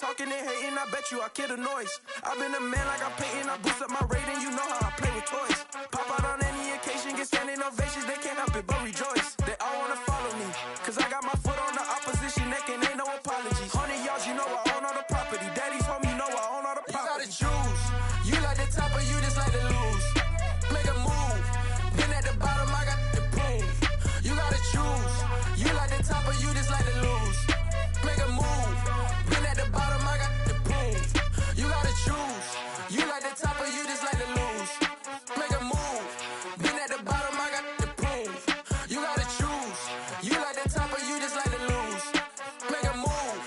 Talking and hating, I bet you I kill the noise. I've been a man like I'm painting, I boost up my rating, you know how I play with toys. Pop out on any occasion, get standing ovations, they can't help it but rejoice. They all wanna follow me, cause I got my foot on the opposition neck and ain't no apologies. 100 yards, you know I own all the property. Daddy's home, you know I own all the property. You gotta choose, you like the top or you just like to lose. Make a move, been at the bottom, I got to prove. You gotta choose, you like the top or you just like to lose. Make a move, been at the bottom, I got to prove. You gotta choose, you like the top or you just like to lose. Make a move, been at the bottom, I got to prove. You gotta choose, you like the top or you just like to lose. Make a move,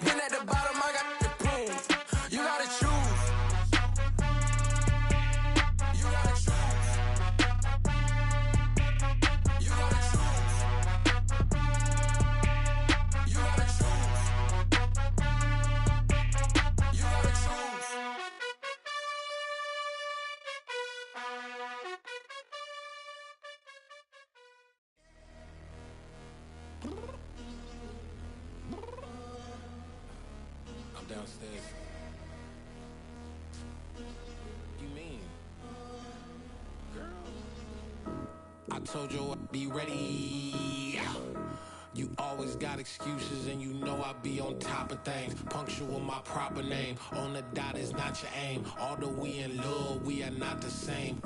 been at the bottom, I got to prove. You gotta choose. You gotta choose. You gotta choose. You gotta choose. You gotta choose. I'm downstairs. You mean? Girl, I told you I'd be ready. You always got excuses and you know I be on top of things. Punctual my proper name. On the dot is not your aim. Although we in love, we are not the same.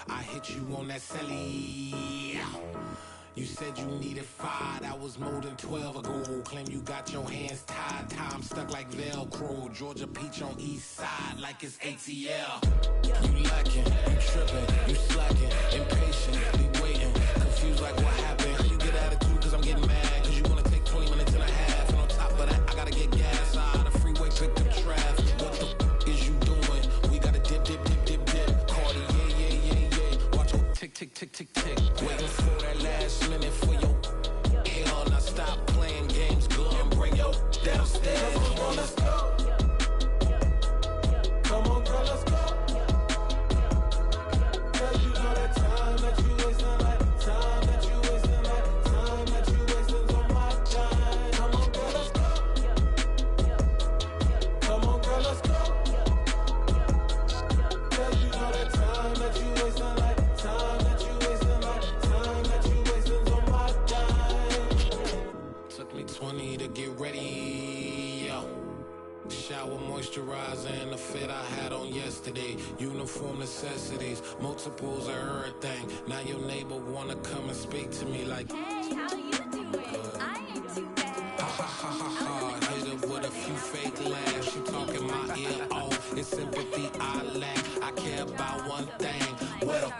I hit you on that celly. You said you needed 5, that was more than 12 ago. Claim you got your hands tied, time stuck like Velcro. Georgia Peach on east side like it's ATL. You lacking, you tripping, you slacking, impatient, be waiting, confused like what happened. How you get attitude cause I'm getting mad, cause you wanna take 20 minutes and a half. And on top of that, I gotta get gas out of the freeway, pick up traffic. What the is you doing? We gotta dip, dip, dip, dip, dip. Cardi, yeah. Watch it tick, tick, tick, tick, tick. Waiting for that last minute for your hell. Now stop playing games, go and bring your downstairs. Come on, let's go. Come on, girl, let's go. Girl, you know that time that you wasting, like time that you wasting, like time that you wasting on my time. Come on, girl, let's go. Come on, girl, let's go. Girl, you know that time that you wasting, like time that you wasting, like time that you wasting on my time. Took me 20 to get ready, yo. Shower, moisturizer, and the fit I had on yesterday. Uniform necessities, multiples of everything. Now your neighbor wanna come and speak to me like, Hey, how you doing? I ain't too bad. ha ha ha ha ha. Hit her with a few fake laughs. She talking my ear off. It's sympathy I lack. I care about one thing. What up?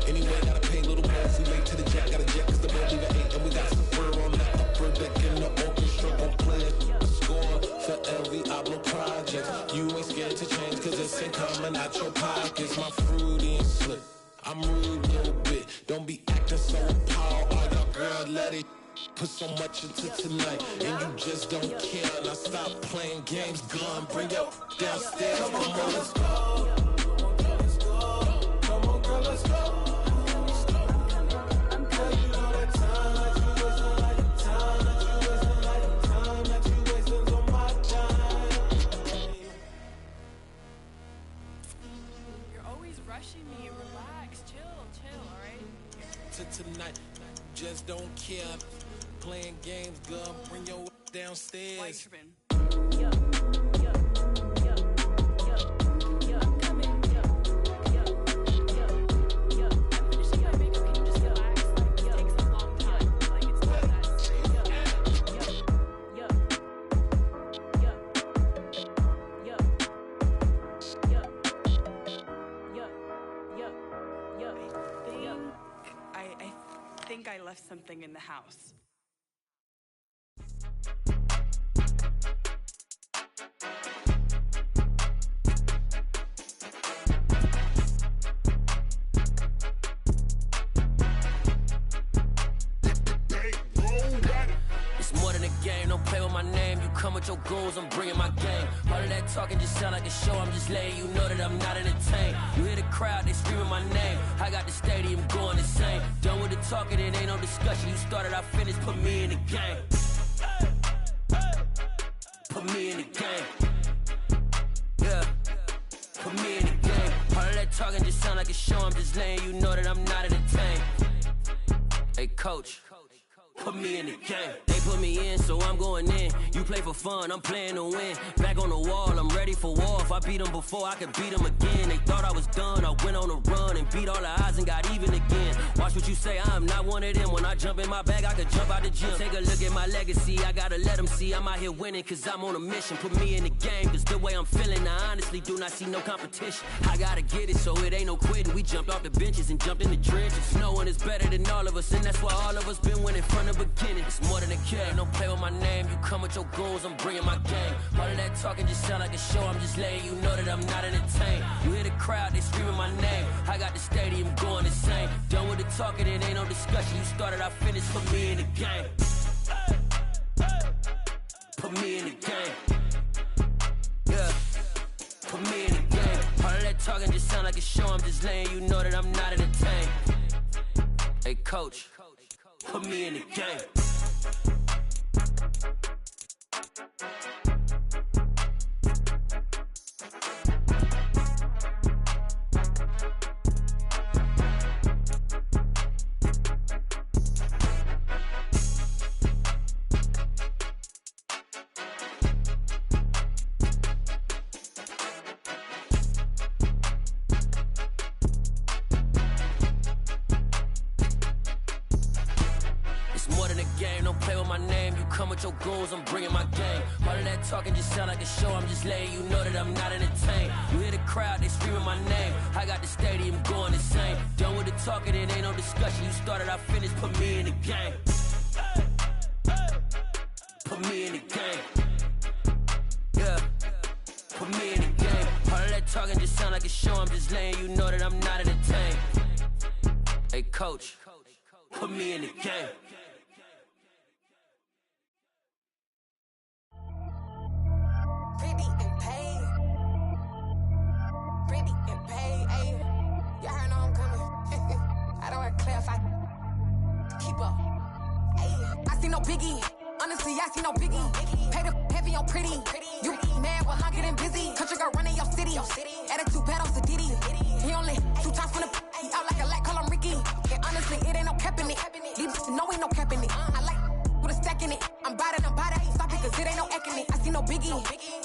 Anyway, gotta pay a little more if we late to the jack. Gotta jet cause the boat leave at 8. And we got some fur on the upper deck in the orchestra. Gon' play a score for every Ablo project. You ain't scared to change cause it's ain't coming out your pockets. My fruity and slip. I'm rude a little bit. Don't be acting so appalled. All y'all girl, let it put so much into tonight. And you just don't care. Now stop playing games, gun. Bring your downstairs. Come on, girl, let's go. Come on, girl, let's go. Girl, you know that time that you wasting, like time that you wasting, like time that you wasting on my time. You're always rushing me. Relax, chill, alright? To tonight, just don't care. Playing games, girl. Bring your Why you downstairs. tripping? I'm coming. I'm finishing my makeup. Can you just relax? Like, this takes a long time. Like, it's not that serious. I think I left something in the house. It's more than a game, don't play with my name. You come with your goons, I'm bringing my game. All of that talking just sound like a show, I'm just letting you know that I'm not entertained. You hear the crowd, they screaming my name. I got the stadium going insane. Done with the talking, it ain't no discussion. You started, I finished, put me in the game. like a show, I'm just letting you know that I'm not entertained. Hey, coach, put me in the game. They put me in, so I'm going in. You play for fun, I'm playing to win. Back on the wall, I'm ready for war. If I beat them before, I could beat them again. They thought I was done, I went on a run and beat all the odds and got even again. Watch what you say, I'm not one of them. When I jump in my bag, I could jump out the gym. Take a look at my legacy, I gotta let them see I'm out here winning, cause I'm on a mission. Put me in the game, cause the way I'm feeling, I honestly do not see no competition. I gotta get it, so it ain't no quitting. We jumped off the benches and jumped in the trenches. No one is better than all of us, and that's why all of us been winning from the beginning. It's more than a kill, don't play with my name. You come with your goons, I'm bringing my game. All of that talking just sound like a show, I'm just letting you know that I'm not entertained. You hear the crowd, they screaming my name. I got the stadium going insane. Done with the talking, it ain't no discussion. You started, I finished, put me in the game. Put me in the game. Yeah, put me in the game. All of that talking just sound like a show, I'm just letting you know that I'm not entertained. Hey, coach, put me in the game. Your goals, I'm bringing my game. All of that talking just sound like a show, I'm just letting you know that I'm not entertained. You hear the crowd, they screaming my name. I got the stadium going insane. Done with the talking, it ain't no discussion. You started, I finished, put me in the game. Put me in the game. Yeah, put me in the game. All of that talking just sound like a show, I'm just letting you know that I'm not entertained. Hey, coach, put me in the game. Pretty and paid. Pretty and paid, ayy. Y'all heard know I'm coming. I don't want to clarify. Keep up. Ayy. I see no biggie. Honestly, I see no biggie. Pay the heavy on pretty. You mad while I'm getting busy. Country girl running your city. Attitude bad on Sadidi. He only 2 times from the he out like a light, call him Ricky. And honestly, it ain't no cap in it. These know ain't no cap in it. I like with a stack in it. I'm bout it. Stop it, cause it ain't no acting it. I see no biggie.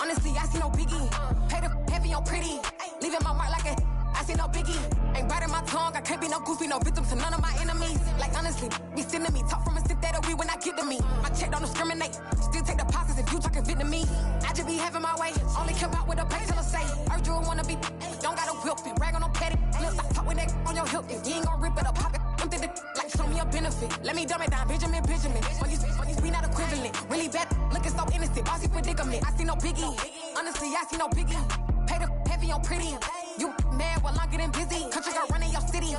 Honestly, I see no biggie. Pay the heavy on pretty. Leaving my mark like a I see no biggie. Ain't biting my tongue. I can't be no goofy, no victim to none of my enemies. Like honestly, be sending me talk from a sit that we when I get to me. My check don't discriminate. Still take deposits if you talking Vietnamese. I just be having my way. Only care about what the pay tell us say. Urge you wanna be. Don't gotta whip it. Rag on no petty. Look, I talk with that on your hip. If you ain't gon' rip it up, pop it. I'm thinking like show me a benefit. Let me dumb it down. Benjamin. On these we not equivalent. Really bad. Looking so innocent. Bossy predicament. I see no biggie. Honestly, I see no biggie. Pay the heavy on pretty. You mad while I'm getting busy. Country girl running your city.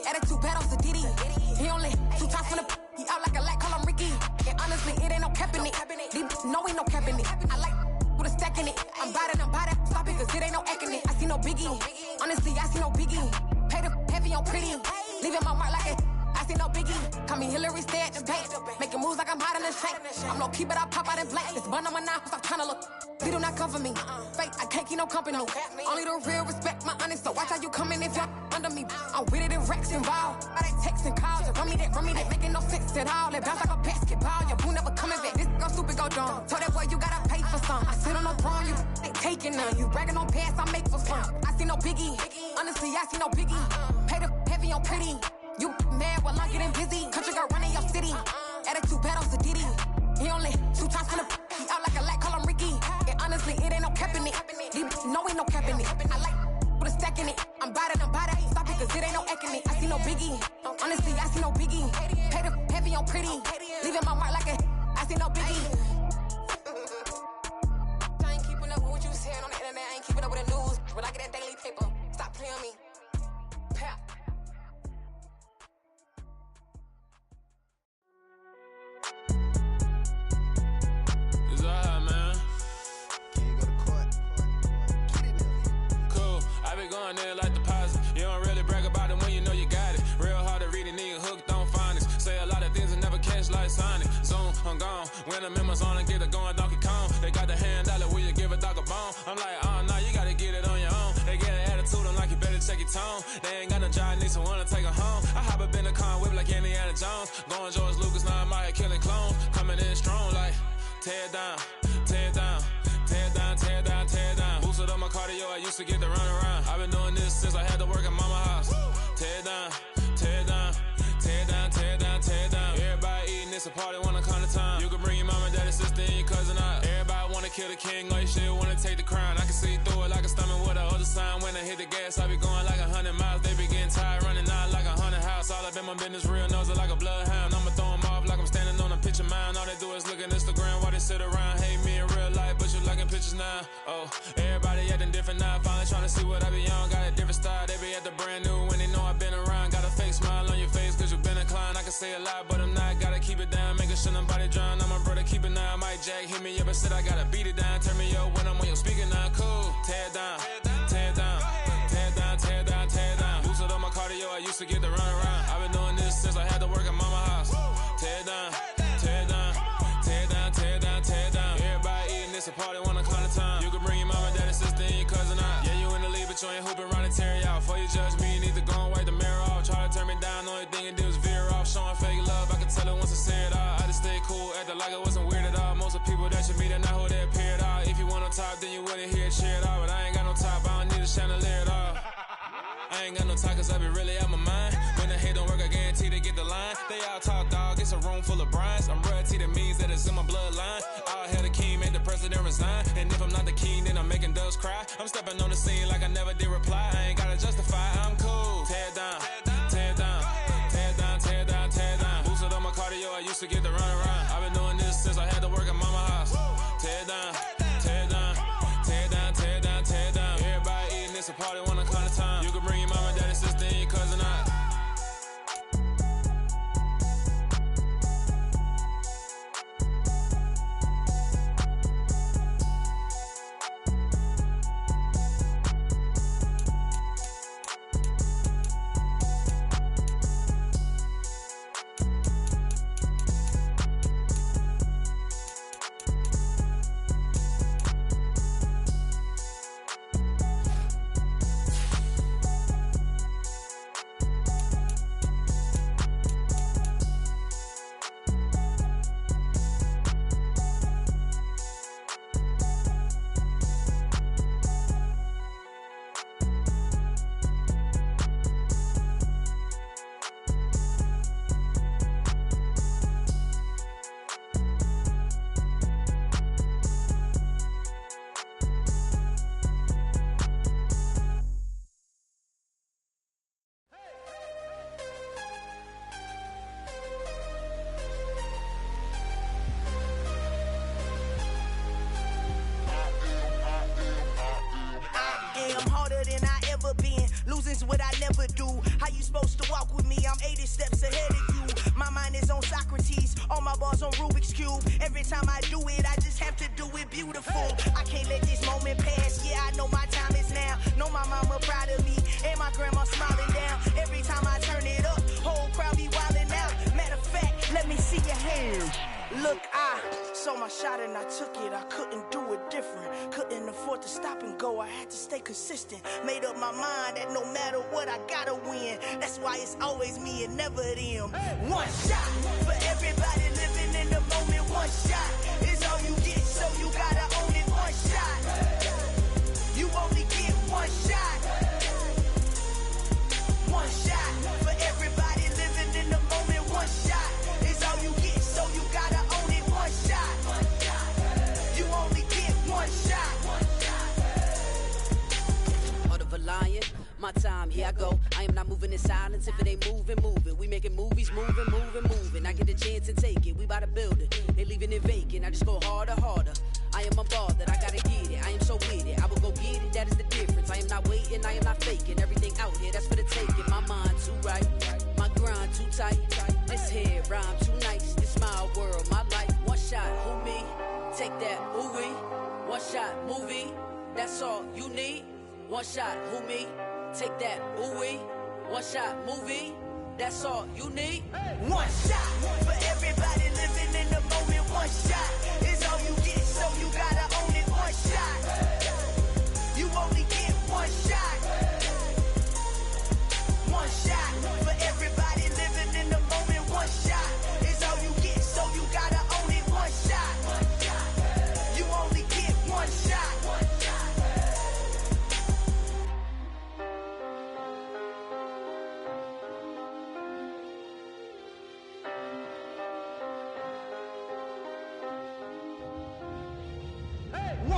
Attitude bad on Sadidi. He only 2 times from the he out like a light, call him Ricky. And honestly, it ain't no cap in it. These know ain't no cap in it. I like with a stack in it. I'm bout it. Stop it, cause it ain't no acting it. I see no biggie. Honestly, I see no biggie. Pay the heavy on pretty. Leaving my mark like a I see no biggie. Call me Hillary, stay at the bank. Making moves like I'm hiding in shank. I'm low key, but I pop out in blank. This bun on my knife, stop trying to look. They do not come for me. Fake, I can't keep no company. Only the real respect my honest. So watch how you coming if you're under me. I'm with it in Rex involved. I they text and calls. Run me that. Making no sense at all. They bounce like a basketball. Your boo never coming back. This go stupid, go dumb. Told that boy you gotta pay for some. I sit on no throne, you ain't taking none. You bragging on pants, I make for fun. I see no biggie. Honestly, I see no biggie. Pay the heavy on pretty. You mad while I'm getting busy. Country girl running your city. Attitude bad on Sadidi. He only 2 times from the he out like a light, call him Ricky. And honestly, it ain't no cap in it. These know ain't no cap in it. I like with a stack in it. I'm bout it. Stop it, cause it ain't no acting it. I see no biggie. Honestly, I see no biggie. Pay the heavy on pretty. Leaving my mark like a I see no biggie. I ain't keeping up with what you saying on the internet. I ain't keeping up with the news. When I get that daily paper, stop playing me. Pap. Going there like deposit. You don't really brag about it when you know you got it. Real hard to read a nigga hooked on finance. Say a lot of things and never catch like Sonic. Zone, I'm gone. When I'm in my zone and get it going Donkey Kong. They got the hand dollar, will you give a dog a bone? I'm like, oh no, you gotta get it on your own. They get an attitude, I'm like, you better check your tone. They ain't got need someone to take her home. I hop up in the car and whip like Indiana Jones. Going George Lucas, now I'm out here killing clones. Coming in strong like, tear it down, tear it down. Tear it down, tear it down, tear it down. Boosted up my cardio, I used to get to run around. I've been doing this since I had to work at mama house. Tear it down, tear it down, tear it down, tear it down, tear it down. Everybody eating, it's a party, wanna come to time. You can bring your mama, daddy, sister, and your cousin out. Everybody wanna kill the king, or you shit wanna take the crown. I can see through it like a stomach with a other sign. When I hit the gas, I be going like 100 miles. They be getting tired, running out like 100 house. All up in my business, real nose like a bloodhound. I'ma throw them off like I'm standing on a picture mound. All they do is look at Instagram while they sit around. Hate me in real life, but you liking pictures now. Oh, everybody acting different now. Finally trying to see what I be on. Got a different style, they be at the brand new when they know I've been around. Got a fake smile on your face cause you been inclined. I can say a lot, but I'm not. Gotta keep it down, making sure nobody drown. I'm my brother, keep it now. Mike Jack hit me up and said I gotta beat it down. Turn me up when I'm on your speaker now. Cool, tear it down, tear it down, tear it down, tear it down, tear it down. Boosted up my cardio, I used to get to run around. I've been doing this since I had to work at mama house. Tear it down, tear it down, tear it down, tear it down, tear it down. Everybody eating, it's a party, wanna come to time. You can bring your mama, daddy, sister, and your cousin out. Yeah, you in the lead, but you ain't hooping around and tear out. Before you judge me, you need to go and wipe the mirror off. Try to turn me down, only thing it did was veer off. Showing fake love, I can tell it once I say it all. I just stay cool, acting like it wasn't weird at all. Most of the people that you meet are not who they appear at all. If you want on top, then you wouldn't hear it cheer at all. But I ain't got no top, I don't need a chandelier at all. I ain't got no talk cause I be really out my mind. When the hate don't work, I guarantee they get the line. They all talk dog, it's a room full of brinds. I'm royalty, that means that it's in my bloodline. All hell the king, made the president resign. And if I'm not the king, then I'm making doves cry. I'm stepping on the scene like I never did reply. I ain't gotta justify, I'm cool. Tear it down, tear it down, tear it down, tear it down, tear it down. Boosted up my cardio, I used to get to run around. I've been doing this since I had to work at mama house. Tear it down, tear it down, tear it down, tear it down, tear it down. Everybody eating, it's a party, wanna come to time. You can bring your mama, daddy, sister, and your cousin out. Losing's what I never do. How you supposed to walk with me? I'm 80 steps ahead of you. My mind is on Socrates, all my bars on Rubik's Cube. Every time I do it, I just have to do it beautiful. I can't let this moment pass. Yeah, I know my time is now. Know my mama proud of me, and my grandma smiling down. Every time I turn it up, whole crowd be wildin' out. Matter of fact, let me see your hands. Look, I saw my shot and I took it. I couldn't do it different. Couldn't afford to stop and go. I had to stay consistent. Made up my mind that no matter what, I gotta win. That's why it's always me and never them. One shot for everybody living in the moment. One shot is all you get, so you gotta own it. One shot. You only get one shot. One shot for everybody living in the moment. One shot is all you get, so you gotta own it. One shot. You only get one shot. Heart of a lion, my time, here I go. I am not moving in silence. If it ain't moving, moving. We making movies, moving, moving, moving. I get a chance to take it. We bout to build it. They leaving it vacant. I just go harder, harder. I am a ball that I gotta get it. I am so with it. I will go get it. That is the difference. I am not waiting. I am not faking. Everything out here, that's for the taking. My mind too right. My grind too tight. This head rhyme too nice. This my world, my life. One shot, who me? Take that, ooh wee. One shot, movie. That's all you need. One shot, who me? Take that, ooh wee. One shot, movie. That's all you need. One shot for everybody living in the moment. One shot is all you get, so you gotta own it. One shot. You only get one shot. One shot.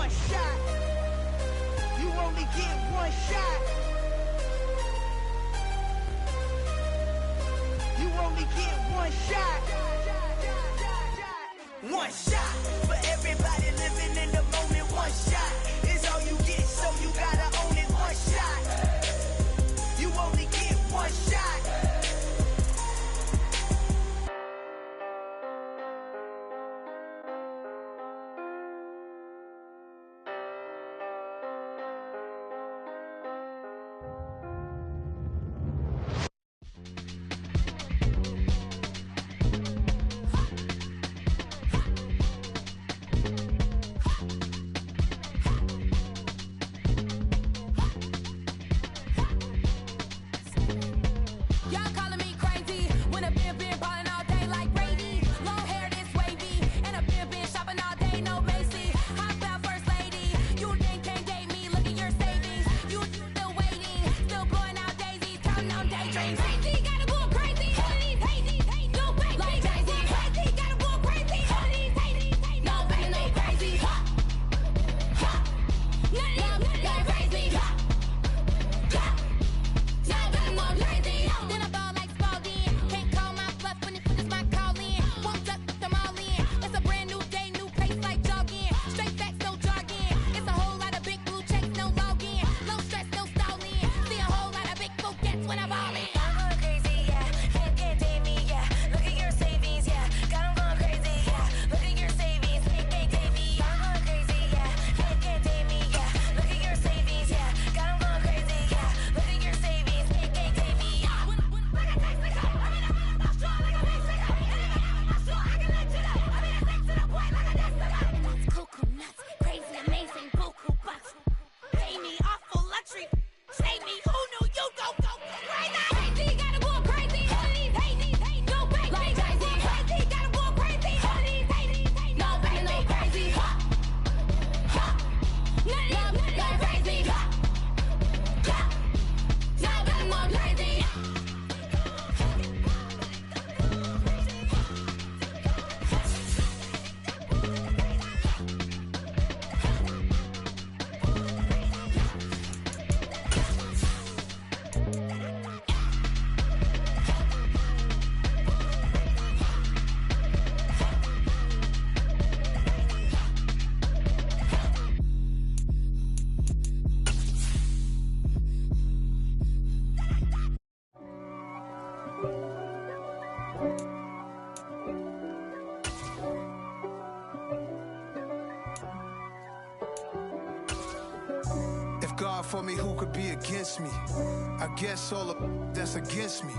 one shot. You only get one shot. You only get one shot. One shot for everybody living in the moment. One shot is all you get, so you gotta own it. One shot. You only get one shot. God for me, who could be against me? I guess all of that's against me.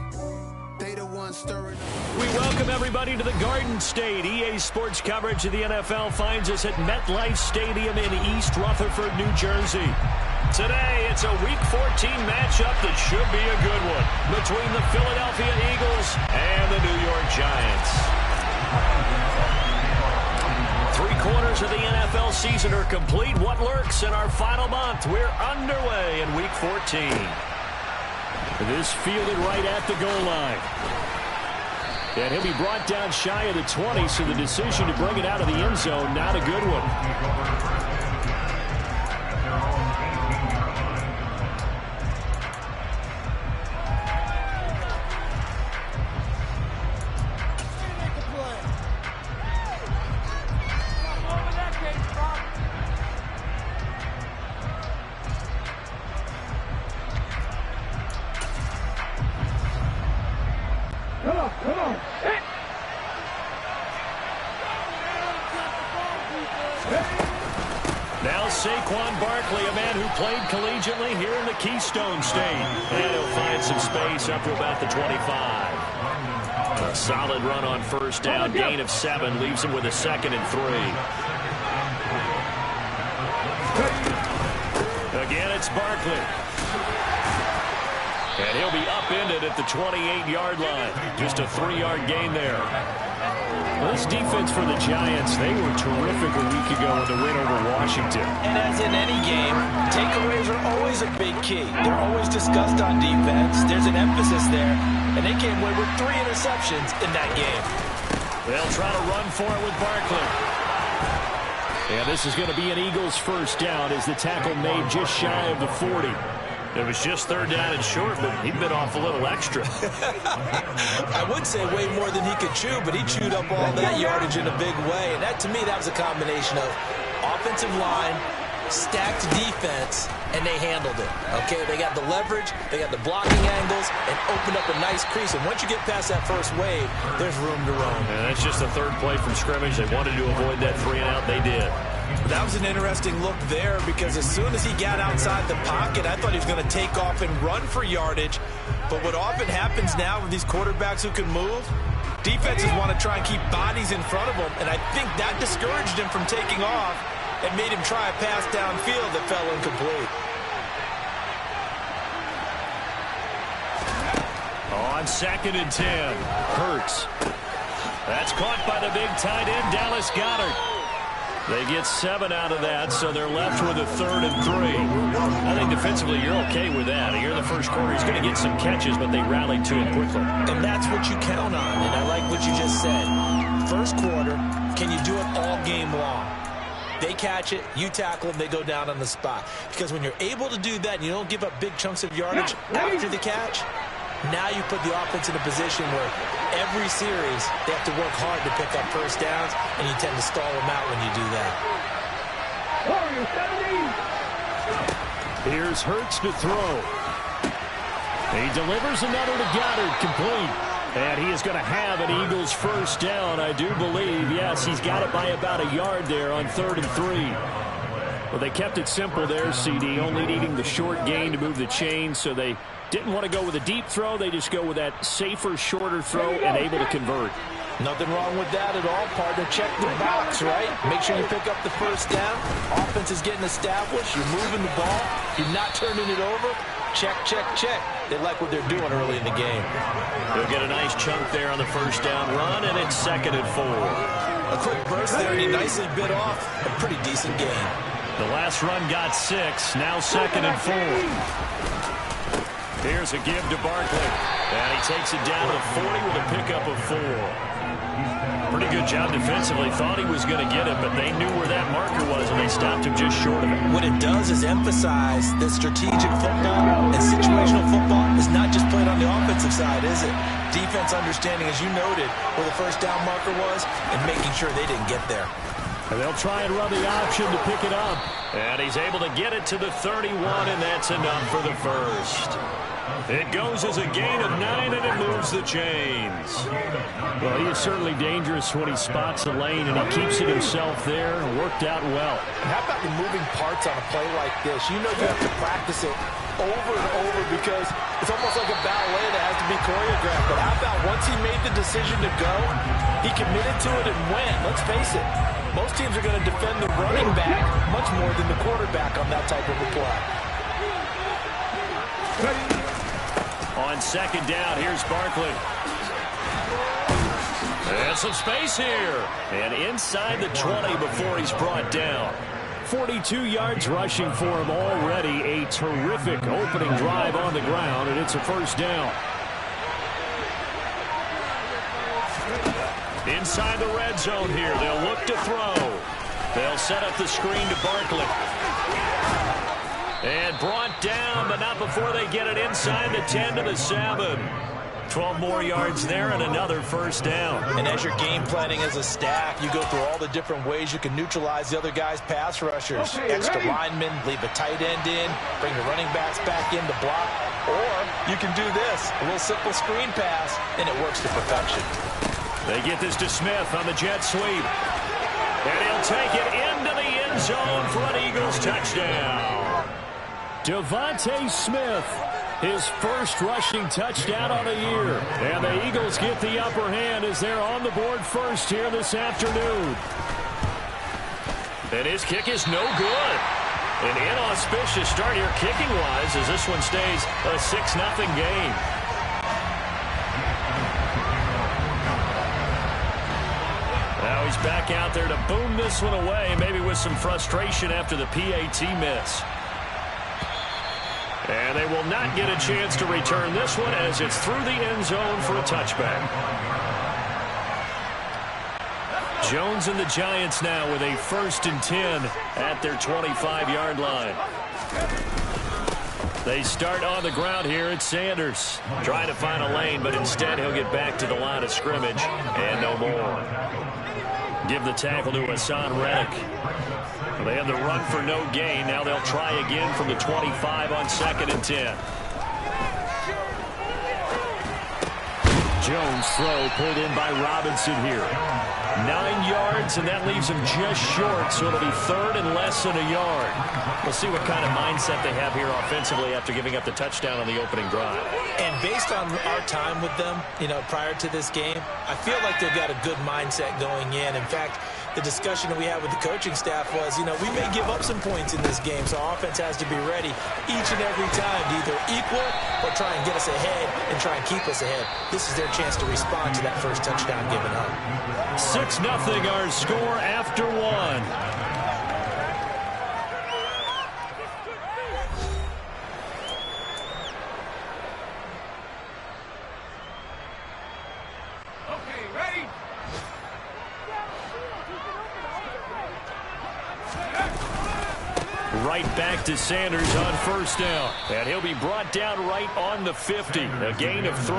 They the ones stirring up. We welcome everybody to the Garden State. EA Sports coverage of the NFL finds us at MetLife Stadium in East Rutherford, New Jersey. Today, it's a Week 14 matchup that should be a good one between the Philadelphia Eagles and the New York Giants. 3 quarters of the NFL season are complete. What lurks in our final month? We're underway in Week 14. This fielded right at the goal line. And he'll be brought down shy of the 20, so the decision to bring it out of the end zone, not a good one. Collegiately here in the Keystone State. And he'll find some space up to about the 25. A solid run on first down. Gain of 7 leaves him with a 2nd and 3. Again, it's Barkley. And he'll be upended at the 28-yard line. Just a 3-yard gain there. Well, this defense for the Giants, they were terrific a week ago in the win over Washington. And as in any game, takeaways are always a big key. They're always discussed on defense. There's an emphasis there, and they came away with 3 interceptions in that game. They'll try to run for it with Barkley. And this is going to be an Eagles first down as the tackle made just shy of the 40. It was just third down and short, but he bit off a little extra. I would say way more than he could chew, but he chewed up all that yardage in a big way. And that, to me, that was a combination of offensive line, stacked defense, and they handled it. Okay, they got the leverage, they got the blocking angles, and opened up a nice crease. And once you get past that first wave, there's room to roam. And that's just the third play from scrimmage. They wanted to avoid that 3-and-out. They did. That was an interesting look there because as soon as he got outside the pocket, I thought he was going to take off and run for yardage. But what often happens now with these quarterbacks who can move, defenses want to try and keep bodies in front of them, and I think that discouraged him from taking off and made him try a pass downfield that fell incomplete. On 2nd and 10, Hurts. That's caught by the big tight end, Dallas Goedert. They get 7 out of that, so they're left with a 3rd and 3. I think defensively you're okay with that. Here in the first quarter, he's going to get some catches, but they rallied to him quickly. And that's what you count on, and I like what you just said. First quarter, can you do it all game long? They catch it, you tackle them, they go down on the spot. Because when you're able to do that and you don't give up big chunks of yardage after the catch, now you put the offense in a position where every series they have to work hard to pick up first downs, and you tend to stall them out when you do that. Here's Hurts to throw. He delivers another to Goddard, complete. And he is going to have an Eagles first down, I do believe. Yes, he's got it by about a yard there on 3rd and 3. Well, they kept it simple there, CD, only needing the short gain to move the chain, so they didn't want to go with a deep throw. They just go with that safer, shorter throw and able to convert. Nothing wrong with that at all, partner. Check the box, right? Make sure you pick up the first down. Offense is getting established. You're moving the ball. You're not turning it over. Check, check, check. They like what they're doing early in the game. They'll get a nice chunk there on the first down run, and it's 2nd and 4. A quick burst there, and he nicely bit off a pretty decent gain. The last run got 6. Now 2nd and 4. Here's a give to Barkley. And he takes it down to the 40 with a pickup of 4. Pretty good job defensively. Thought he was going to get it, but they knew where that marker was, and they stopped him just short of it. What it does is emphasize that strategic football and situational football is not just played on the offensive side, is it? Defense understanding, as you noted, where the first down marker was and making sure they didn't get there. And they'll try and run the option to pick it up. And he's able to get it to the 31, and that's enough for the first. It goes as a gain of 9, and it moves the chains. Well, he is certainly dangerous when he spots a lane, and he keeps it himself there. Worked out well. How about the moving parts on a play like this? You know you have to practice it over and over because it's almost like a ballet that has to be choreographed. But how about once he made the decision to go, he committed to it and went. Let's face it, most teams are going to defend the running back much more than the quarterback on that type of a play. On 2nd down, here's Barkley. And some space here. And inside the 20 before he's brought down. 42 yards rushing for him already. A terrific opening drive on the ground, and it's a first down. Inside the red zone here, they'll look to throw. They'll set up the screen to Barkley. And brought down, but not before they get it inside the 10 to the 7. 12 more yards there and another first down. And as you're game planning as a staff, you go through all the different ways you can neutralize the other guy's pass rushers. Extra linemen, leave a tight end in, bring the running backs back in to block. Or you can do this, a little simple screen pass, and it works to perfection. They get this to Smith on the jet sweep. And he'll take it into the end zone for an Eagles touchdown. Devontae Smith, his first rushing touchdown on the year. And the Eagles get the upper hand as they're on the board first here this afternoon. And his kick is no good. An inauspicious start here kicking-wise as this one stays a 6-0 game. Now he's back out there to boom this one away, maybe with some frustration after the PAT miss. And they will not get a chance to return this one as it's through the end zone for a touchback. Jones and the Giants now with a 1st and 10 at their 25-yard line. They start on the ground here at Sanders. Trying to find a lane, but instead he'll get back to the line of scrimmage and no more. Give the tackle to Hassan Reddick. They have the run for no gain. Now they'll try again from the 25 on 2nd and 10. Jones throw pulled in by Robinson here. 9 yards, and that leaves him just short, so it'll be 3rd and less than a yard. We'll see what kind of mindset they have here offensively after giving up the touchdown on the opening drive. And based on our time with them, prior to this game, I feel like they've got a good mindset going in. In fact, the discussion that we had with the coaching staff was, we may give up some points in this game, so our offense has to be ready each and every time to either equal or try and get us ahead and try and keep us ahead. This is their chance to respond to that first touchdown given up. 6-0 our score after 1. Right back to Sanders on 1st down. And he'll be brought down right on the 50. A gain of 3.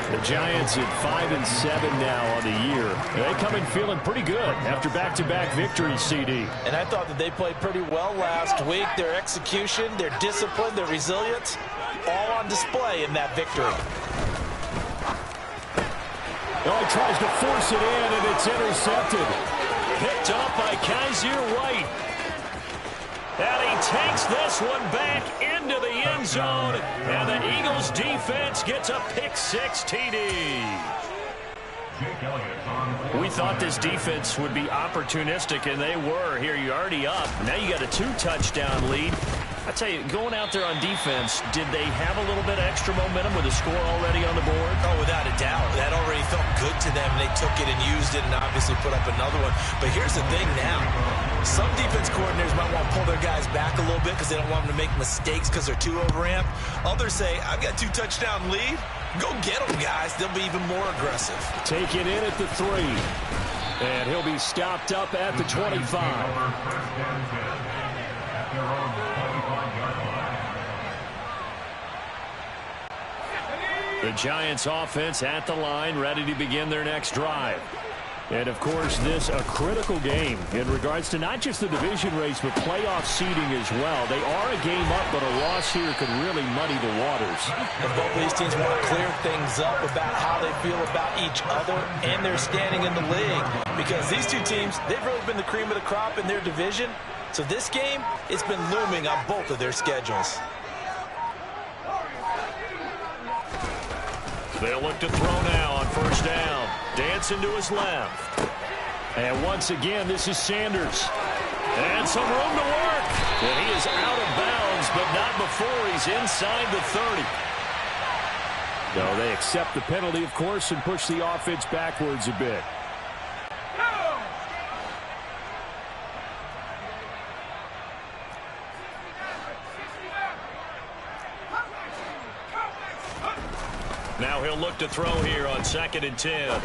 The Giants at 5-7 now on the year. They come in feeling pretty good after back-to-back victories, CD. And I thought that they played pretty well last week. Their execution, their discipline, their resilience, all on display in that victory. Oh, he tries to force it in, and it's intercepted. Picked up by Kaiser White. And he takes this one back into the end zone. And the Eagles defense gets a pick-6 TD. We thought this defense would be opportunistic, and they were. Here, you're already up. Now you got a 2-touchdown lead. I tell you, going out there on defense, did they have a little bit of extra momentum with a score already on the board? Oh, without a doubt. That already felt good to them. They took it and used it and obviously put up another one. But here's the thing now. Some defense coordinators might want to pull their guys back a little bit because they don't want them to make mistakes because they're too overamped. Others say, I've got 2-touchdown lead. Go get them, guys. They'll be even more aggressive. Take it in at the 3. And he'll be stopped up at the 25. The Giants offense at the line, ready to begin their next drive. And, of course, this a critical game in regards to not just the division race, but playoff seeding as well. They are a game up, but a loss here could really muddy the waters. And both of these teams want to clear things up about how they feel about each other and their standing in the league. Because these two teams, they've really been the cream of the crop in their division. So this game, it's been looming on both of their schedules. They'll look to throw now on 1st down. Dancing to his left. And once again, this is Sanders. And some room to work. And he is out of bounds, but not before he's inside the 30. No, they accept the penalty, of course, and push the offense backwards a bit. Now he'll look to throw here on 2nd and 10.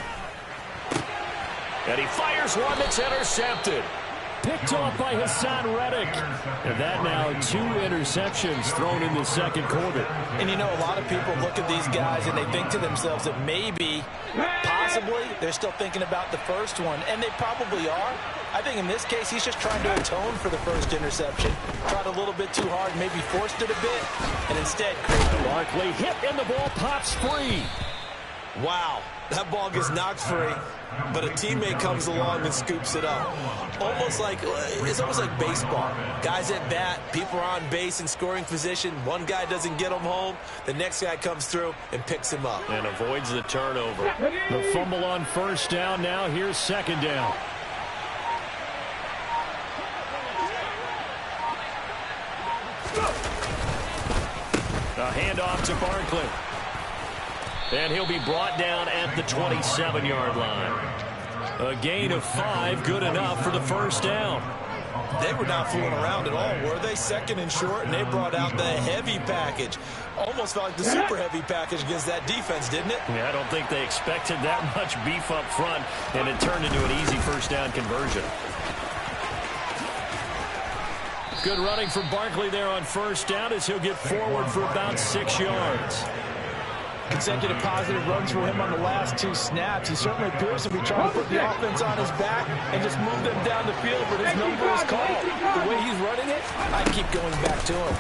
And he fires one that's intercepted. Picked off by Hassan Reddick. And that now 2 interceptions thrown in the 2nd quarter. And a lot of people look at these guys and they think to themselves that maybe, possibly, they're still thinking about the first one. And they probably are. I think in this case, he's just trying to atone for the first interception. Tried a little bit too hard, maybe forced it a bit, and instead Barkley hit and the ball pops free. Wow, that ball gets knocked free, but a teammate comes along and scoops it up. It's almost like baseball. Guys at bat, people are on base in scoring position. One guy doesn't get him home. The next guy comes through and picks him up. And avoids the turnover. The fumble on 1st down. Now here's 2nd down. A handoff to Barkley. And he'll be brought down at the 27-yard line. A gain of 5, good enough for the 1st down. They were not fooling around at all, were they? Second and short, and they brought out the heavy package. Almost felt like the super heavy package against that defense, didn't it? Yeah, I don't think they expected that much beef up front, and it turned into an easy first down conversion. Good running for Barkley there on first down as he'll get forward for about 6 yards. Consecutive positive runs for him on the last 2 snaps. He certainly appears to be trying to put the offense on his back and just move them down the field, but his number is called. The way he's running it, I keep going back to him.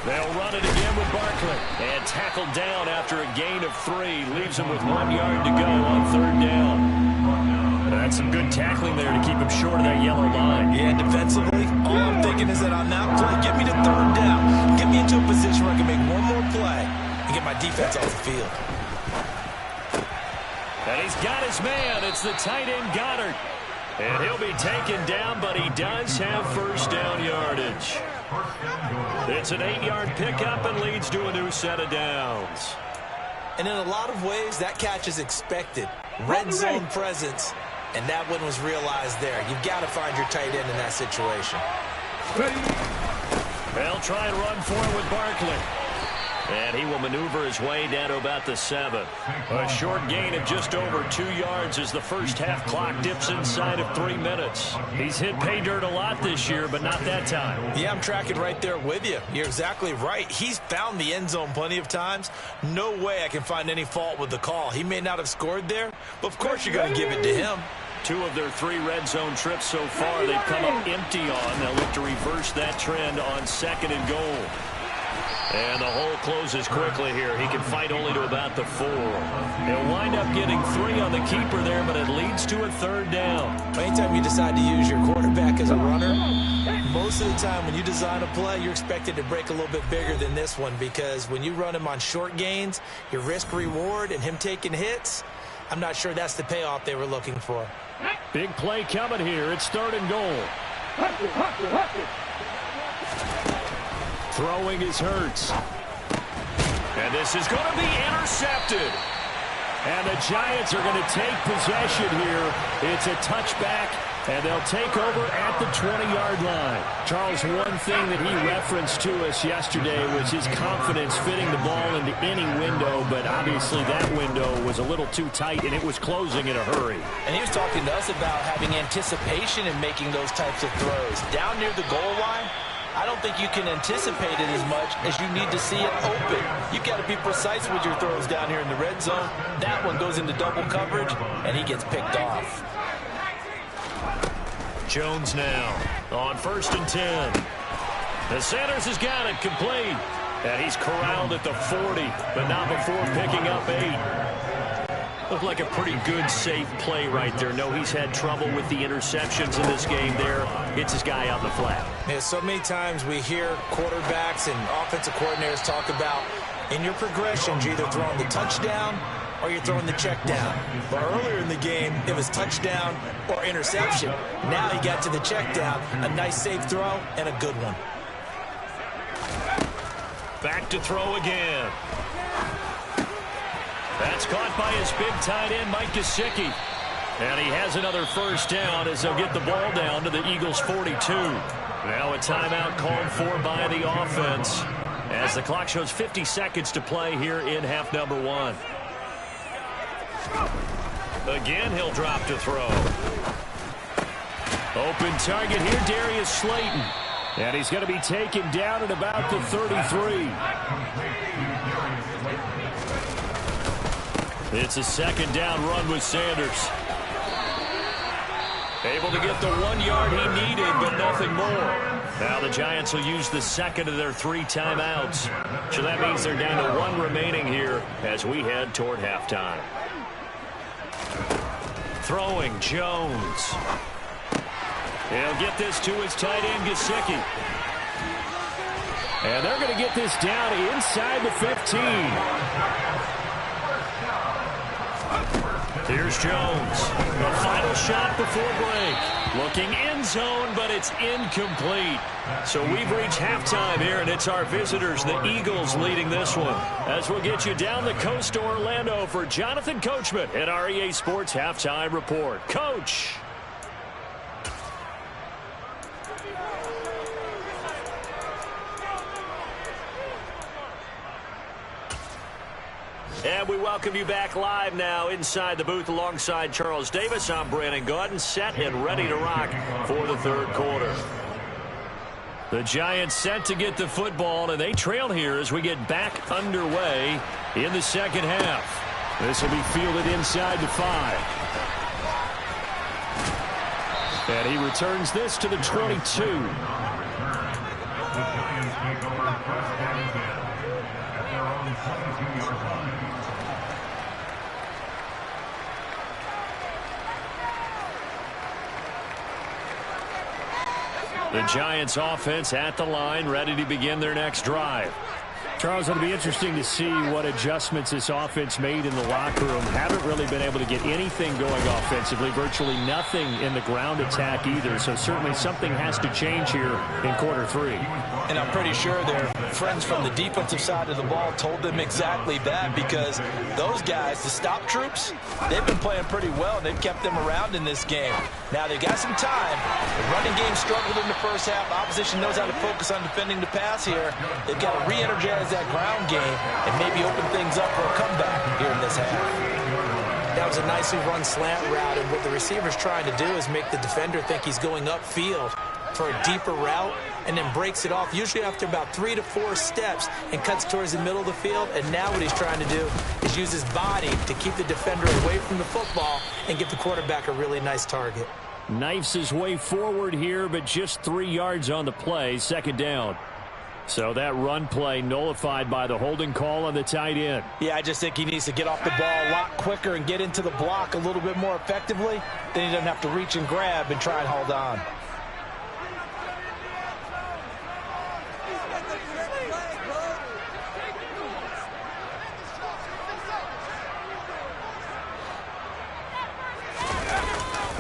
They'll run it again with Barkley. And tackled down after a gain of 3. Leaves him with 1 yard to go on third down. That's some good tackling there to keep him short of that yellow line. Yeah, defensively, all I'm thinking is that on that play, get me to third down. Get me into a position where I can make one more play and get my defense off the field. And he's got his man. It's the tight end Goddard. And he'll be taken down, but he does have first down yardage. It's an 8-yard pickup and leads to a new set of downs. And in a lot of ways, that catch is expected. Red zone presence, and that one was realized there. You've got to find your tight end in that situation. They'll try and run for it with Barkley. And he will maneuver his way down to about the 7. A short gain of just over 2 yards as the first half clock dips inside of 3 minutes. He's hit pay dirt a lot this year, but not that time. Yeah, I'm tracking right there with you. You're exactly right. He's found the end zone plenty of times. No way I can find any fault with the call. He may not have scored there, but of course you're going to give it to him. 2 of their 3 red zone trips so far they've come up empty on. They'll look to reverse that trend on 2nd and goal. And the hole closes quickly here. He can fight only to about the 4. He'll wind up getting 3 on the keeper there, but it leads to a third down. Anytime you decide to use your quarterback as a runner, most of the time when you design a play, you're expected to break a little bit bigger than this one, because when you run him on short gains, your risk-reward and him taking hits, I'm not sure that's the payoff they were looking for. Big play coming here. It's 3rd and goal. Throwing is Hurts. And this is going to be intercepted. And the Giants are going to take possession here. It's a touchback, and they'll take over at the 20-yard line. Charles, one thing that he referenced to us yesterday was his confidence fitting the ball into any window, but obviously that window was a little too tight, and it was closing in a hurry. And he was talking to us about having anticipation in making those types of throws. Down near the goal line, I don't think you can anticipate it as much as you need to see it open. You've got to be precise with your throws down here in the red zone. That one goes into double coverage, and he gets picked off. Jones now on 1st and 10. The Sanders has got it complete. And he's corralled at the 40, but not before picking up 8. Looked like a pretty good, safe play right there. No, he's had trouble with the interceptions in this game there. Hits his guy out in the flat. Yeah, so many times we hear quarterbacks and offensive coordinators talk about in your progressions, you're either throwing the touchdown or you're throwing the check down. But earlier in the game, it was touchdown or interception. Now he got to the check down, a nice safe throw, and a good one. Back to throw again. That's caught by his big tight end, Mike Gesicki. And he has another first down as they'll get the ball down to the Eagles' 42. Now a timeout called for by the offense as the clock shows 50 seconds to play here in half number 1. Again, he'll drop to throw. Open target here, Darius Slayton. And he's going to be taken down at about the 33. It's a 2nd down run with Sanders. Able to get the 1 yard he needed, but nothing more. Now the Giants will use the 2nd of their 3 timeouts. So that means they're down to 1 remaining here as we head toward halftime. Throwing Jones. He'll get this to his tight end, Gesicki. And they're going to get this down inside the 15. Here's Jones. The final shot before break. Looking end zone, but it's incomplete. So we've reached halftime here, and it's our visitors, the Eagles, leading this one. As we'll get you down the coast to Orlando for Jonathan Coachman at our EA Sports Halftime Report. Coach. And we welcome you back live now inside the booth alongside Charles Davis. I'm Brandon Gaudin, set and ready to rock for the third quarter. The Giants set to get the football, and they trail here as we get back underway in the second half. This will be fielded inside the 5. And he returns this to the 22. The Giants offense at the line, ready to begin their next drive. Charles, it'll be interesting to see what adjustments this offense made in the locker room. Haven't really been able to get anything going offensively, virtually nothing in the ground attack either. So certainly something has to change here in quarter 3. And I'm pretty sure their friends from the defensive side of the ball told them exactly that, because those guys, the stop troops, they've been playing pretty well. They've kept them around in this game. Now they've got some time. The running game struggled in the first half. Opposition knows how to focus on defending the pass here. They've got to re-energize that ground game and maybe open things up for a comeback here in this half. That was a nicely run slant route, and what the receiver's trying to do is make the defender think he's going upfield for a deeper route, and then breaks it off, usually after about 3 to 4 steps, and cuts towards the middle of the field. And now what he's trying to do is use his body to keep the defender away from the football and give the quarterback a really nice target. Knifes his way forward here, but just 3 yards on the play, second down. So that run play nullified by the holding call on the tight end. Yeah, I just think he needs to get off the ball a lot quicker and get into the block a little bit more effectively. Then he doesn't have to reach and grab and try and hold on.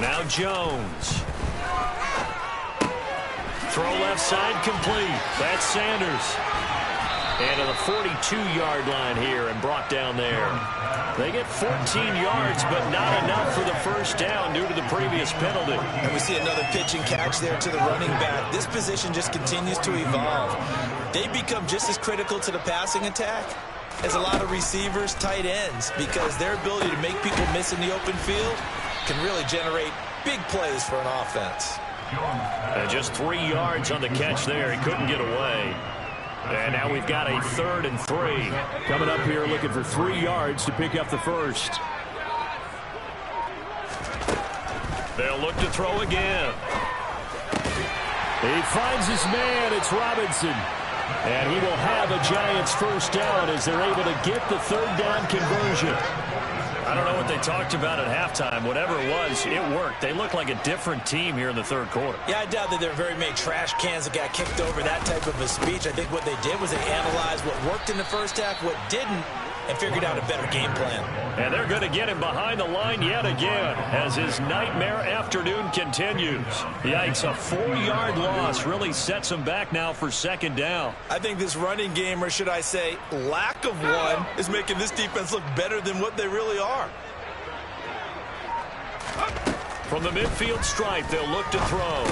Now Jones. Throw left side complete. That's Sanders. And to the 42-yard line here and brought down there. They get 14 yards, but not enough for the first down due to the previous penalty. And we see another pitch and catch there to the running back. This position just continues to evolve. They become just as critical to the passing attack as a lot of receivers, tight ends, because their ability to make people miss in the open field can really generate big plays for an offense. And just 3 yards on the catch there. He couldn't get away. And now we've got a 3rd and 3. Coming up here looking for 3 yards to pick up the first. They'll look to throw again. He finds his man. It's Robinson. And he will have a Giants first down as they're able to get the 3rd down conversion. I don't know what they talked about at halftime. Whatever it was, it worked. They look like a different team here in the third quarter. Yeah, I doubt that there are very many trash cans that got kicked over that type of a speech. I think what they did was they analyzed what worked in the first half, what didn't, and figured out a better game plan. And they're going to get him behind the line yet again as his nightmare afternoon continues. Yikes, a 4-yard loss really sets him back now for second down. I think this running game, or should I say lack of one, is making this defense look better than what they really are. From the midfield stripe, they'll look to throw.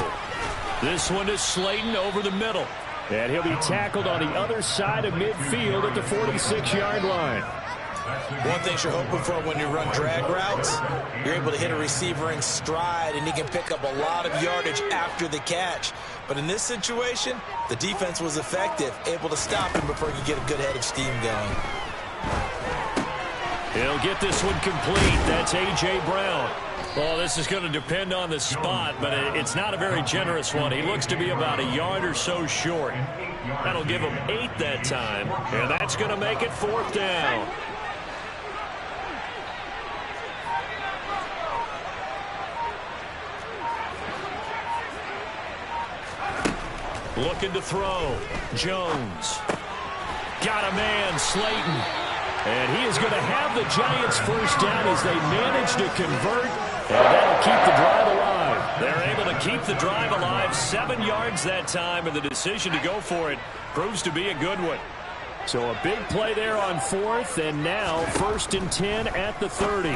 This one is Slayton over the middle. And he'll be tackled on the other side of midfield at the 46-yard line. One thing you're hoping for when you run drag routes, you're able to hit a receiver in stride, and he can pick up a lot of yardage after the catch. But in this situation, the defense was effective, able to stop him before he could get a good head of steam going. He'll get this one complete. That's A.J. Brown. Well, this is going to depend on the spot, but it's not a very generous one. He looks to be about a yard or so short. That'll give him 8 that time, and that's going to make it 4th down. Looking to throw. Jones. Got a man, Slayton. And he is going to have the Giants first down as they manage to convert. And that'll keep the drive alive. They're able to keep the drive alive. 7 yards that time, and the decision to go for it proves to be a good one. So a big play there on 4th, and now 1st and 10 at the 30.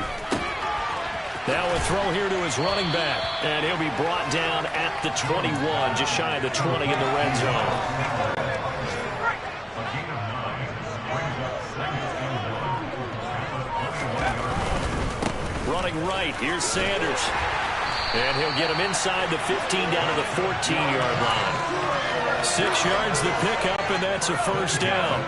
Now a throw here to his running back, and he'll be brought down at the 21, just shy of the 20 in the red zone. running right. Here's Sanders. And he'll get him inside the 15 down to the 14-yard line. 6 yards the pickup, and that's a first down.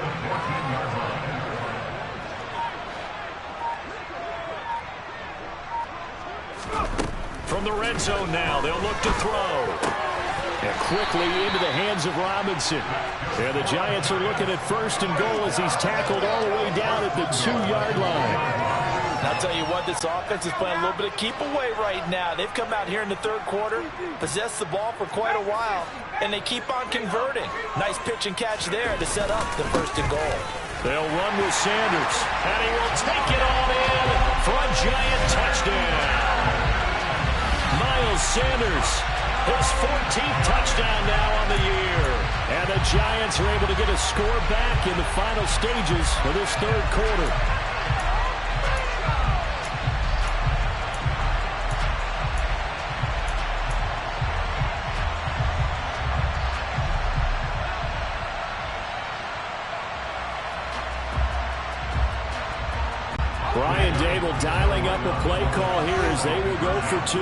From the red zone now, they'll look to throw. And quickly into the hands of Robinson. And the Giants are looking at first and goal as he's tackled all the way down at the 2-yard line. I'll tell you what, this offense is playing a little bit of keep away right now. They've come out here in the third quarter, possessed the ball for quite a while, and they keep on converting. Nice pitch and catch there to set up the first and goal. They'll run with Sanders, and he will take it all in for a Giant touchdown. Miles Sanders, his 14th touchdown now on the year. And the Giants are able to get a score back in the final stages of this third quarter. Brian Dable dialing up a play call here as they will go for 2.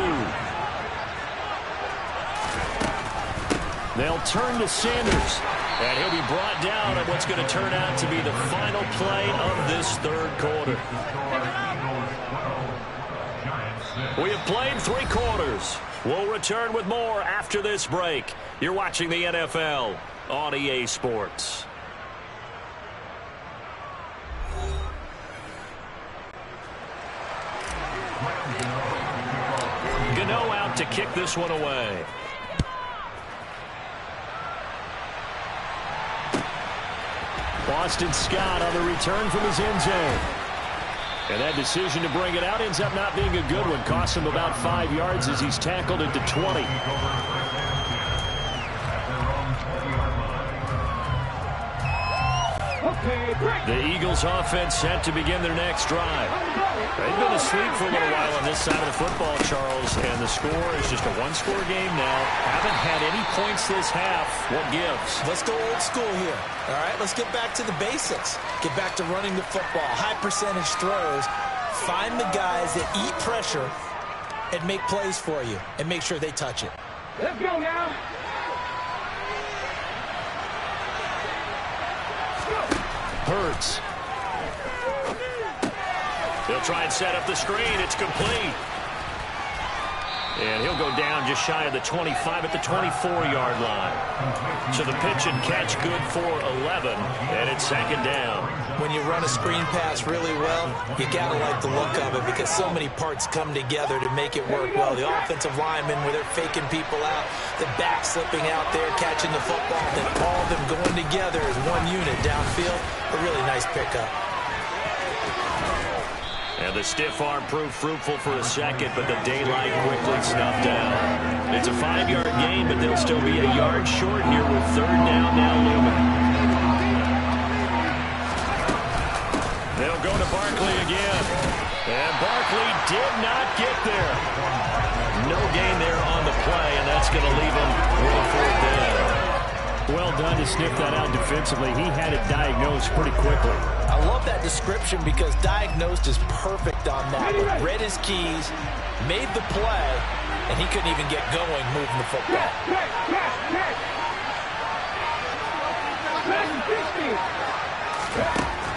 They'll turn to Sanders, and he'll be brought down on what's going to turn out to be the final play of this third quarter. We have played 3 quarters. We'll return with more after this break. You're watching the NFL on EA Sports. Gano out to kick this one away. Boston Scott on the return from his end zone. And that decision to bring it out ends up not being a good one. Costs him about 5 yards as he's tackled into 20. The Eagles offense set to begin their next drive. They've been asleep for a little while on this side of the football, Charles, and the score is just a one-score game now. Haven't had any points this half. What gives? Let's go old school here. All right, let's get back to the basics. Get back to running the football, high percentage throws. Find the guys that eat pressure and make plays for you and make sure they touch it. Let's go now. Hurts. They'll try and set up the screen. It's complete. And he'll go down just shy of the 25 at the 24-yard line. So the pitch and catch good for 11, and it's second down. When you run a screen pass really well, you got to like the look of it because so many parts come together to make it work well. The offensive linemen, where they're faking people out, the back slipping out there, catching the football, then all of them going together as one unit downfield. A really nice pickup. And the stiff arm proved fruitful for a second, but the daylight quickly snuffed down. It's a 5-yard gain, but they'll still be a yard short here with third down now looming. They'll go to Barkley again. And Barkley did not get there. No gain there on the play, and that's going to leave him with a fourth down. Well done to sniff that out defensively. He had it diagnosed pretty quickly. I love that description because diagnosed is perfect on that. But read his keys, made the play, and he couldn't even get going moving the football.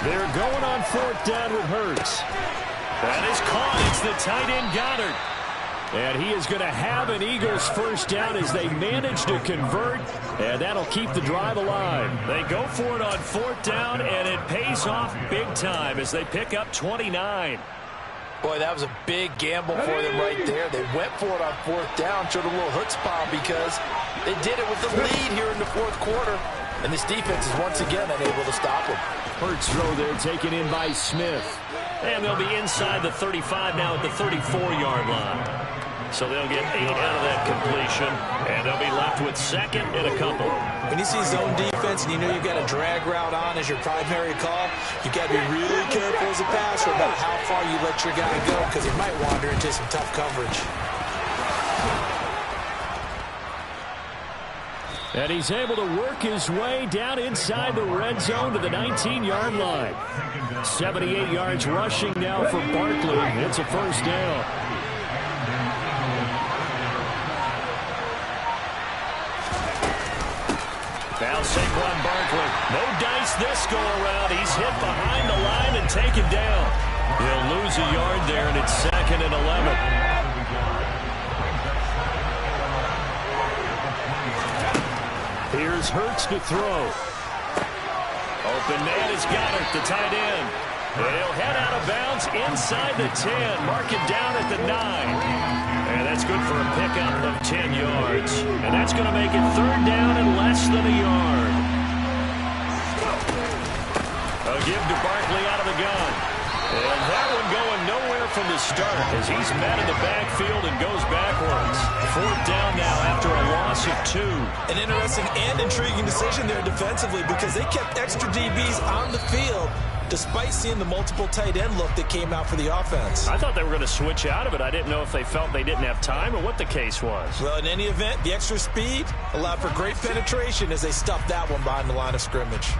They're going on fourth down with Hurts. That is caught. It's the tight end Goddard. And he is going to have an Eagles first down as they manage to convert, and that'll keep the drive alive. They go for it on fourth down, and it pays off big time as they pick up 29. Boy, that was a big gamble for them right there. They went for it on fourth down, showed a little chutzpah because they did it with the lead here in the fourth quarter, and this defense is once again unable to stop them. Hurts throw there taken in by Smith. And they'll be inside the 35 now at the 34-yard line. So they'll get 8 out of that completion, and they'll be left with second and a couple. When you see zone defense and you know you've got a drag route on as your primary call, you've got to be really careful as a passer about how far you let your guy go because he might wander into some tough coverage. And he's able to work his way down inside the red zone to the 19-yard line. 78 yards rushing now for Barkley. It's a first down. Now Saquon Barkley. No dice this go around. He's hit behind the line and taken down. He'll lose a yard there, and it's 2nd and 11. Here's Hurts to throw. Open man has got it, the tight end. He'll head out of bounds inside the 10. Mark it down at the 9. And that's good for a pickup of 10 yards. And that's going to make it 3rd down and less than a yard. A give to Barkley out of the gun. And that one going nowhere from the start as he's met in the backfield and goes backwards. 4th down now after a loss of 2. An interesting and intriguing decision there defensively because they kept extra DBs on the field despite seeing the multiple tight end look that came out for the offense. I thought they were going to switch out of it. I didn't know if they felt they didn't have time or what the case was. Well, in any event, the extra speed allowed for great penetration as they stuffed that one behind the line of scrimmage.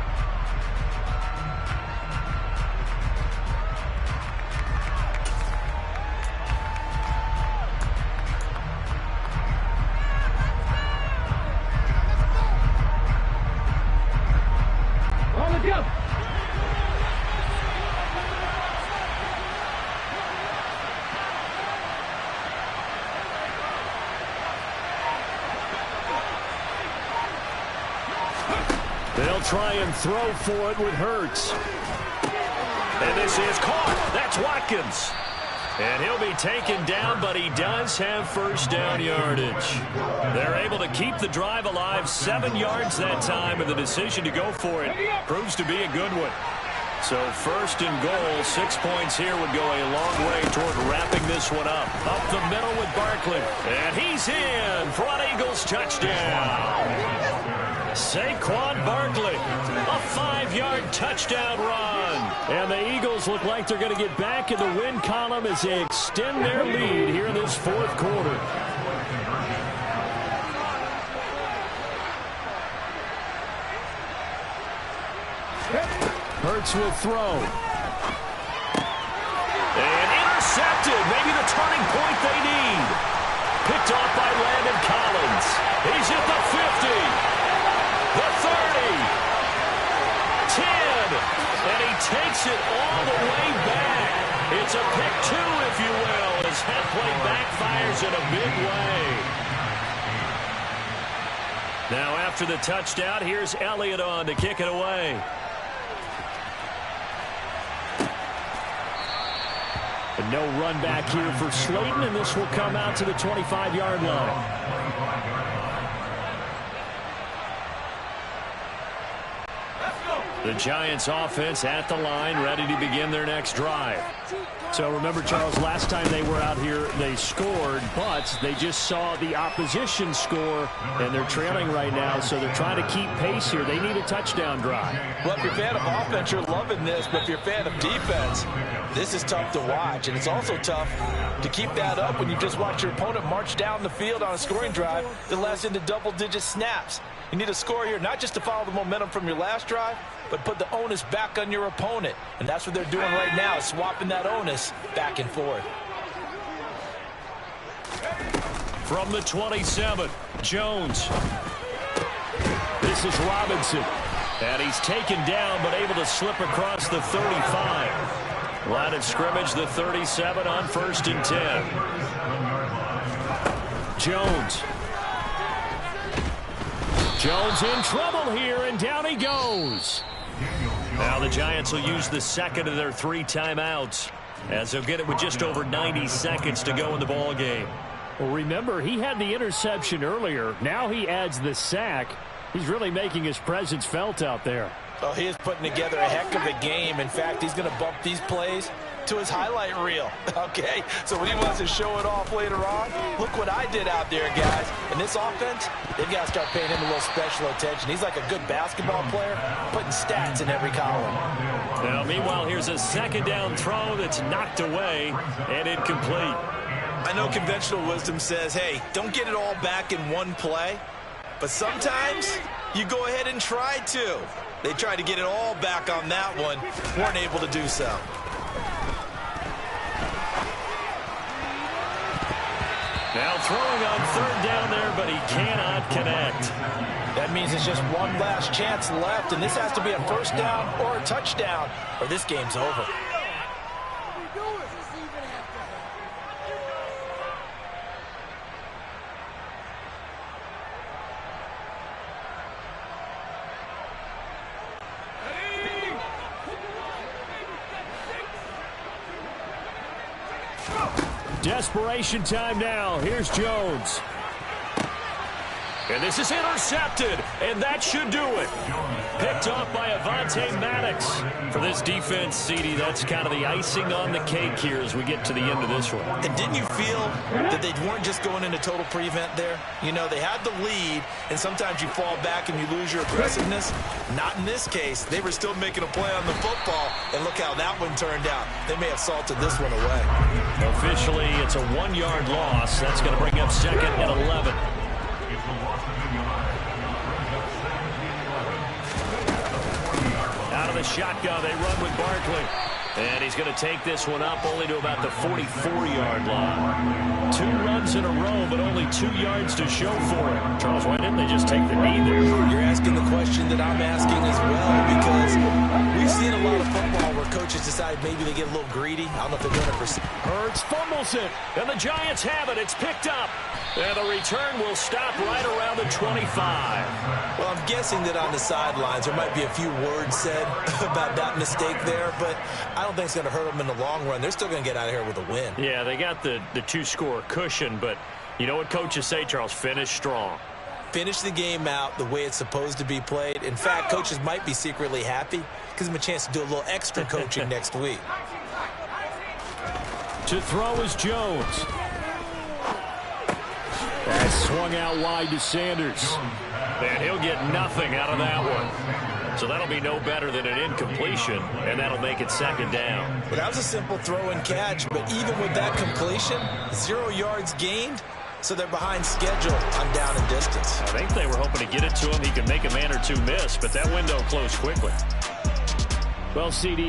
They'll try and throw for it with Hurts. And this is caught. That's Watkins. And he'll be taken down, but he does have first down yardage. They're able to keep the drive alive, 7 yards that time, and the decision to go for it proves to be a good one. So 1st and goal, 6 points here would go a long way toward wrapping this one up. Up the middle with Barkley. And he's in for an Eagles touchdown. Saquon Barkley, a 5-yard touchdown run. And the Eagles look like they're going to get back in the win column as they extend their lead here in this 4th quarter. Hurts will throw. And intercepted. Maybe the turning point they need. Picked off by Landon Collins. He's at the 50. The 30. 10. And he takes it all the way back. It's a pick 2, if you will, as head play backfires in a big way. Now after the touchdown, here's Elliott on to kick it away. And no run back here for Slayton, and this will come out to the 25-yard line. The Giants offense at the line, ready to begin their next drive. So remember, Charles, last time they were out here, they scored, but they just saw the opposition score, and they're trailing right now, so they're trying to keep pace here. They need a touchdown drive. Well, if you're a fan of offense, you're loving this, but if you're a fan of defense, this is tough to watch, and it's also tough to keep that up when you just watch your opponent march down the field on a scoring drive that lasts into double-digit snaps. You need a score here, not just to follow the momentum from your last drive, but put the onus back on your opponent. And that's what they're doing right now, swapping that onus back and forth. From the 27, Jones. This is Robinson. And he's taken down, but able to slip across the 35. Line of scrimmage, the 37 on 1st and 10. Jones. Jones in trouble here, and down he goes. Now the Giants will use the 2nd of their 3 timeouts, as they'll get it with just over 90 seconds to go in the ball game. Well, remember, he had the interception earlier. Now he adds the sack. He's really making his presence felt out there. Oh, he is putting together a heck of a game. In fact, he's going to bump these plays to his highlight reel, okay? So when he wants to show it off later on, look what I did out there, guys. And this offense, they've got to start paying him a little special attention. He's like a good basketball player, putting stats in every column. Now, meanwhile, here's a 2nd down throw that's knocked away and incomplete. I know conventional wisdom says, hey, don't get it all back in one play. But sometimes you go ahead and try to. They tried to get it all back on that one. Weren't able to do so. Now throwing on third down there, but he cannot connect. That means it's just one last chance left, and this has to be a first down or a touchdown, or this game's over. Desperation time now. Here's Jones. And this is intercepted, and that should do it. Picked off by Avonte Maddox. For this defense, CD, that's kind of the icing on the cake here as we get to the end of this one. And didn't you feel that they weren't just going into total prevent there? You know, they had the lead, and sometimes you fall back and you lose your aggressiveness. Not in this case. They were still making a play on the football, and look how that one turned out. They may have salted this one away. Officially, it's a 1-yard loss. That's going to bring up second and 11. Out of the shotgun, they run with Barkley. And he's going to take this one up only to about the 44-yard line. 2 runs in a row, but only 2 yards to show for it. Charles, why didn't they just take the knee there? You're asking the question that I'm asking as well, because we've seen a lot of football where coaches decide maybe they get a little greedy. I don't know if they're doing it for... Hurts fumbles it, and the Giants have it. It's picked up. And the return will stop right around the 25. Well, I'm guessing that on the sidelines there might be a few words said about that mistake there, but I don't think it's going to hurt them in the long run. They're still going to get out of here with a win. Yeah, they got the 2-score cushion, but you know what coaches say, Charles? Finish strong. Finish the game out the way it's supposed to be played. In fact, coaches might be secretly happy. Gives them a chance to do a little extra coaching next week. To throw is Jones. That swung out wide to Sanders. And he'll get nothing out of that one. So that'll be no better than an incompletion, and that'll make it second down. Well, that was a simple throw and catch, but even with that completion, 0 yards gained, so they're behind schedule on down and distance. I think they were hoping to get it to him. He could make a man or two miss, but that window closed quickly. Well, CD,